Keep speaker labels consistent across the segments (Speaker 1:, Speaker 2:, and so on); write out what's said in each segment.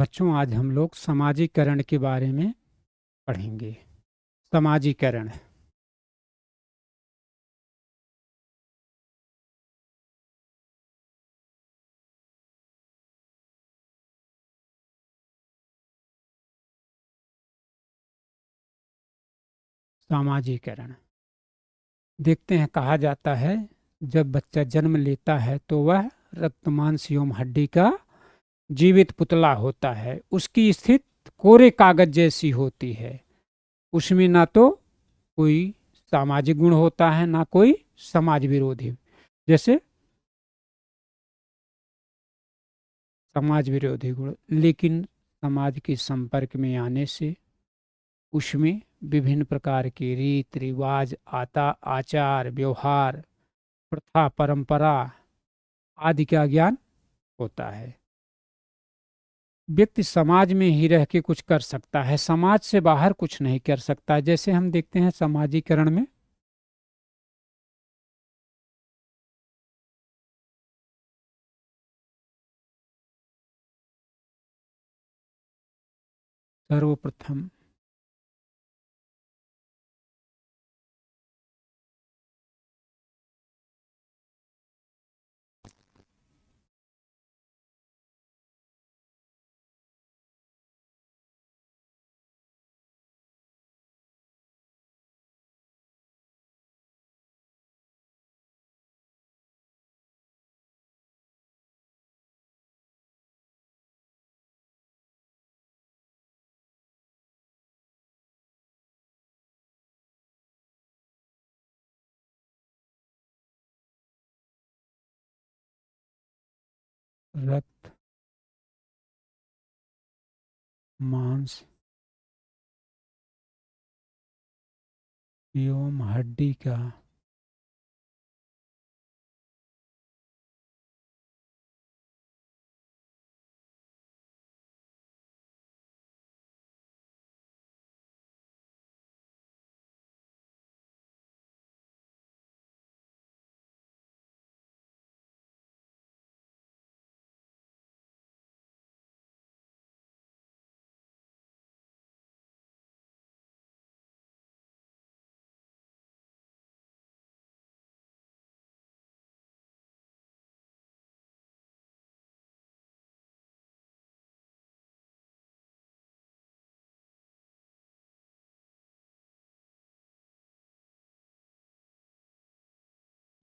Speaker 1: बच्चों, आज हम लोग समाजीकरण के बारे में पढ़ेंगे। समाजीकरण। समाजीकरण देखते हैं, कहा जाता है जब बच्चा जन्म लेता है तो वह रक्त मांस एवं हड्डी का जीवित पुतला होता है। उसकी स्थिति कोरे कागज जैसी होती है। उसमें ना तो कोई सामाजिक गुण होता है, ना कोई समाज विरोधी। जैसे समाज विरोधी गुण, लेकिन समाज के संपर्क में आने से उसमें विभिन्न प्रकार के रीत रिवाज, आचार व्यवहार, प्रथा परंपरा आदि का ज्ञान होता है। व्यक्ति समाज में ही रह के कुछ कर सकता है, समाज से बाहर कुछ नहीं कर सकता। जैसे हम देखते हैं समाजीकरण में सर्वप्रथम रक्त मांस एवं हड्डी का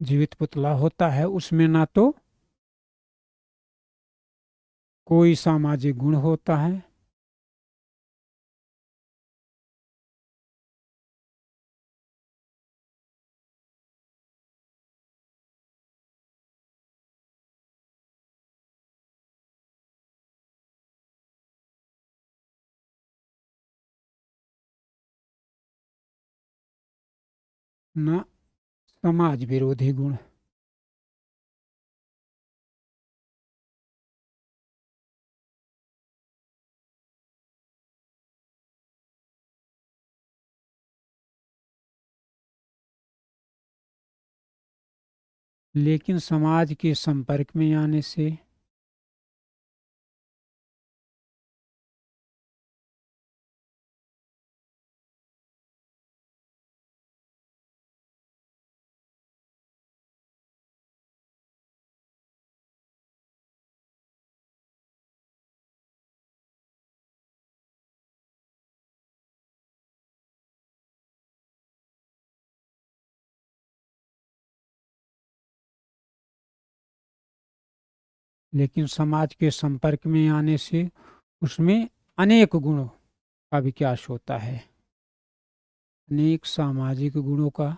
Speaker 1: जीवित पुतला होता है। उसमें ना तो कोई सामाजिक गुण होता है, न समाज विरोधी गुण। लेकिन समाज के संपर्क में आने से लेकिन समाज के संपर्क में आने से उसमें अनेक गुणों का विकास होता है, अनेक सामाजिक गुणों का।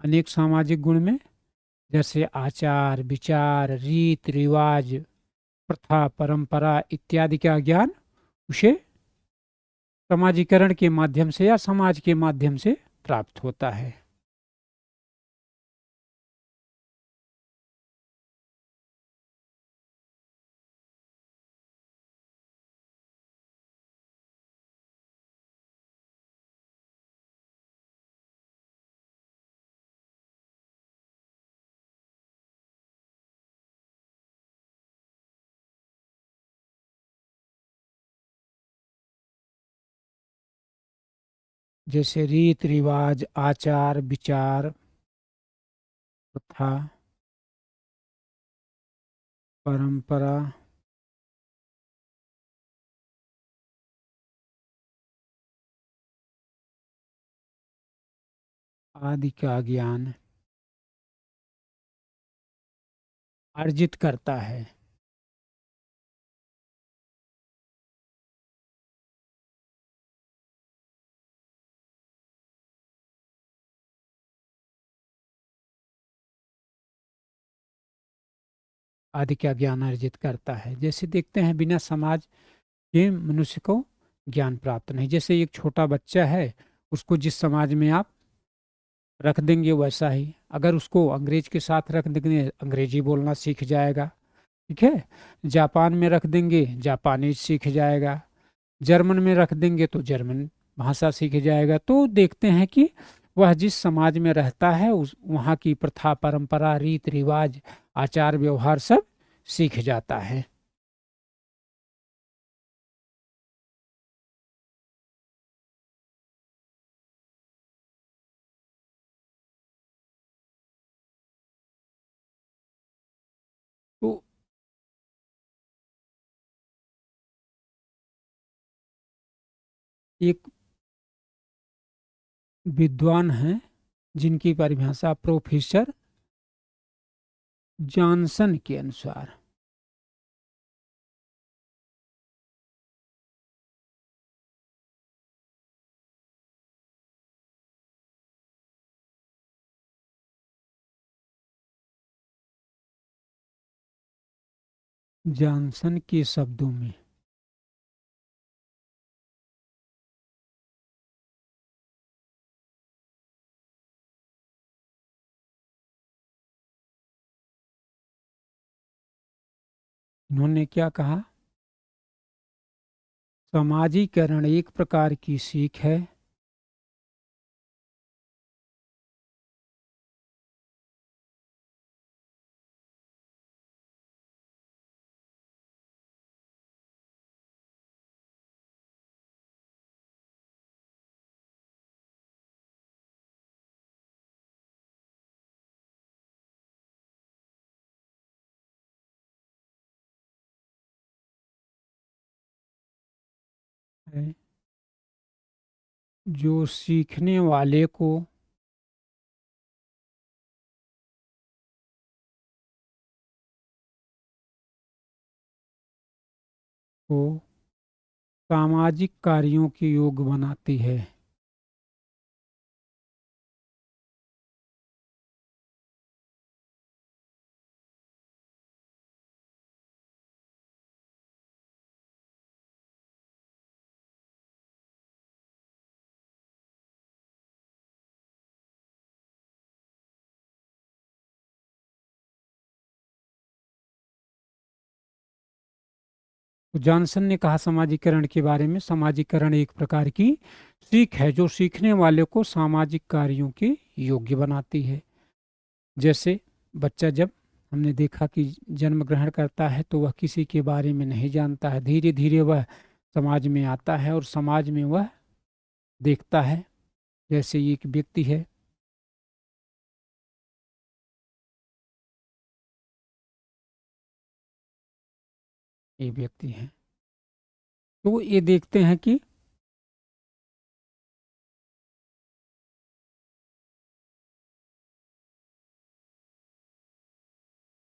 Speaker 1: अनेक सामाजिक गुण में जैसे आचार विचार रीत रिवाज प्रथा परंपरा इत्यादि का ज्ञान उसे समाजीकरण के माध्यम से या समाज के माध्यम से प्राप्त होता है। जैसे रीत रिवाज, आचार विचार, प्रथा, परंपरा, आदि का ज्ञान अर्जित करता है। आदि का ज्ञान अर्जित करता है। जैसे देखते हैं बिना समाज के मनुष्य को ज्ञान प्राप्त नहीं। जैसे एक छोटा बच्चा है, उसको जिस समाज में आप रख देंगे वैसा ही, अगर उसको अंग्रेज के साथ रख देंगे अंग्रेजी बोलना सीख जाएगा। ठीक है। जापान में रख देंगे जापानी सीख जाएगा। जर्मन में रख देंगे तो जर्मन भाषा सीख जाएगा। तो देखते हैं कि वह जिस समाज में रहता है उस वहाँ की प्रथा परंपरा रीत रिवाज आचार व्यवहार सब सीख जाता है। तो एक विद्वान हैं जिनकी परिभाषा प्रोफेसर जॉनसन के अनुसार, जॉनसन के शब्दों में उन्होंने क्या कहा, समाजीकरण एक प्रकार की सीख है है जो सीखने वाले को सामाजिक कार्यों के योग्य बनाती है। तो जॉनसन ने कहा समाजीकरण के बारे में, समाजीकरण एक प्रकार की सीख है जो सीखने वाले को सामाजिक कार्यों के योग्य बनाती है। जैसे बच्चा जब हमने देखा कि जन्म ग्रहण करता है तो वह किसी के बारे में नहीं जानता है, धीरे धीरे वह समाज में आता है और समाज में वह देखता है। जैसे ये एक व्यक्ति है, ये व्यक्ति है, तो ये देखते हैं कि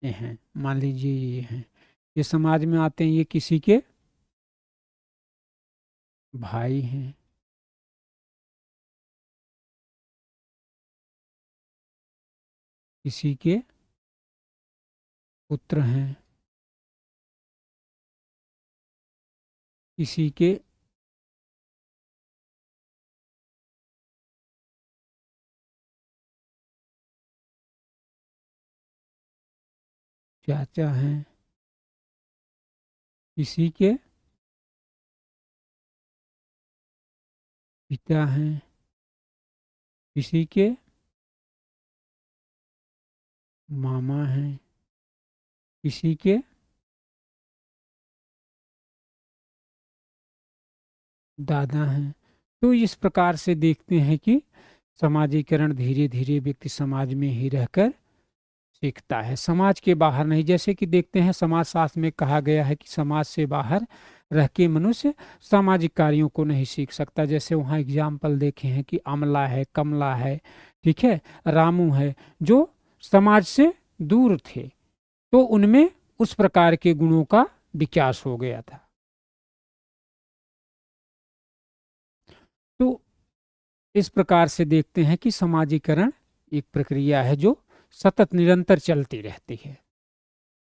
Speaker 1: ये हैं, मान लीजिए ये हैं, ये समाज में आते हैं, ये किसी के भाई हैं, किसी के पुत्र हैं, किसी के चाचा हैं, किसी के पिता हैं, किसी के मामा हैं, किसी के दादा हैं। तो इस प्रकार से देखते हैं कि समाजीकरण धीरे धीरे व्यक्ति समाज में ही रहकर सीखता है, समाज के बाहर नहीं। जैसे कि देखते हैं समाज शास्त्र में कहा गया है कि समाज से बाहर रह के मनुष्य सामाजिक कार्यों को नहीं सीख सकता। जैसे वहाँ एग्जाम्पल देखे हैं कि अमला है, कमला है, ठीक है, रामू है, जो समाज से दूर थे, तो उनमें उस प्रकार के गुणों का विकास हो गया था। तो इस प्रकार से देखते हैं कि समाजीकरण एक प्रक्रिया है जो सतत निरंतर चलती रहती है।